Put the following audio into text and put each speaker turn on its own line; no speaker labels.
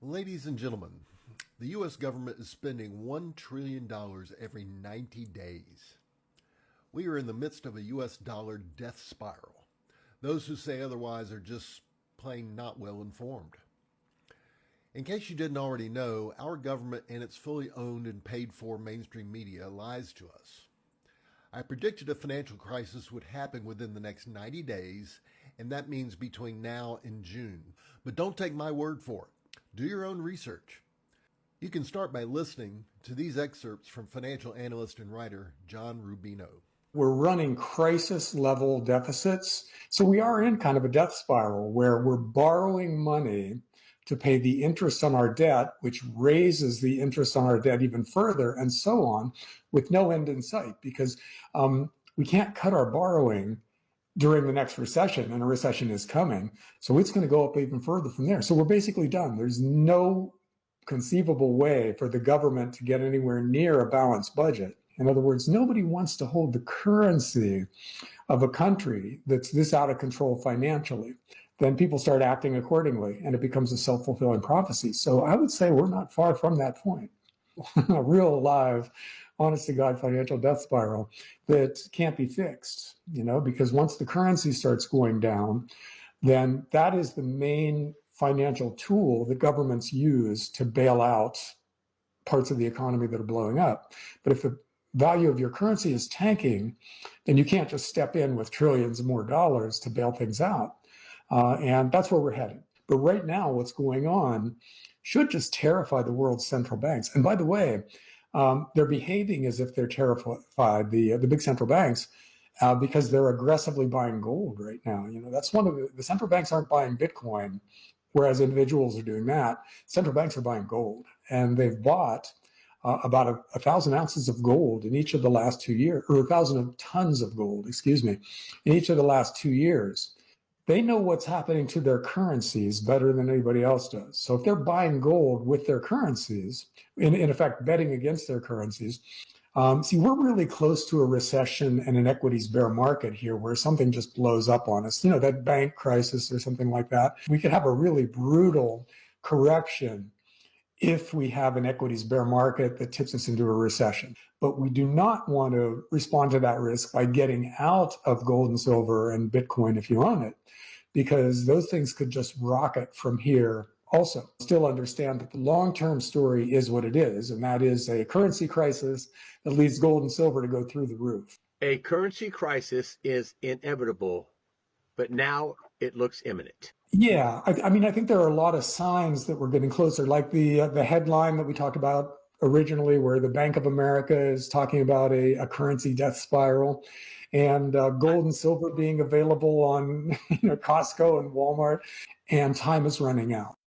Ladies and gentlemen, the U.S. government is spending $1 trillion every 90 days. We are in the midst of a U.S. dollar death spiral. Those who say otherwise are just plain not well informed. In case you didn't already know, our government and its fully owned and paid for mainstream media lies to us. I predicted a financial crisis would happen within the next 90 days, and that means between now and June. But don't take my word for it. Do your own research. You can start by listening to these excerpts from financial analyst and writer John Rubino.
We're running crisis level deficits. So we are in kind of a death spiral where we're borrowing money to pay the interest on our debt, which raises the interest on our debt even further, and so on, with no end in sight, because we can't cut our borrowing during the next recession, and a recession is coming. So it's going to go up even further from there. So we're basically done. There's no conceivable way for the government to get anywhere near a balanced budget. In other words, nobody wants to hold the currency of a country that's this out of control financially. Then people start acting accordingly, and it becomes a self-fulfilling prophecy. So I would say we're not far from that point. A real live, honest to God financial death spiral that can't be fixed, because once the currency starts going down, then that is the main financial tool that governments use to bail out parts of the economy that are blowing up. But if the value of your currency is tanking, then you can't just step in with trillions more dollars to bail things out. And that's where we're headed. But right now, what's going on should just terrify the world's central banks. And by the way, they're behaving as if they're terrified, the big central banks, because they're aggressively buying gold right now. That's one of the central banks aren't buying Bitcoin, whereas individuals are doing that. Central banks are buying gold, and they've bought about 1,000 ounces of gold in each of the last 2 years, or 1,000 tons of gold, in each of the last 2 years. They know what's happening to their currencies better than anybody else does. So if they're buying gold with their currencies, in effect betting against their currencies, we're really close to a recession and an equities bear market here where something just blows up on us, that bank crisis or something like that. We could have a really brutal correction if we have an equities bear market that tips us into a recession. But we do not want to respond to that risk by getting out of gold and silver and Bitcoin if you own it, because those things could just rocket from here. Also, still understand that the long-term story is what it is, and that is a currency crisis that leads gold and silver to go through the roof.
A currency crisis is inevitable, but now it looks imminent.
Yeah, I think there are a lot of signs that we're getting closer, like the headline that we talked about originally, where the Bank of America is talking about a currency death spiral, and gold and silver being available on Costco and Walmart, and time is running out.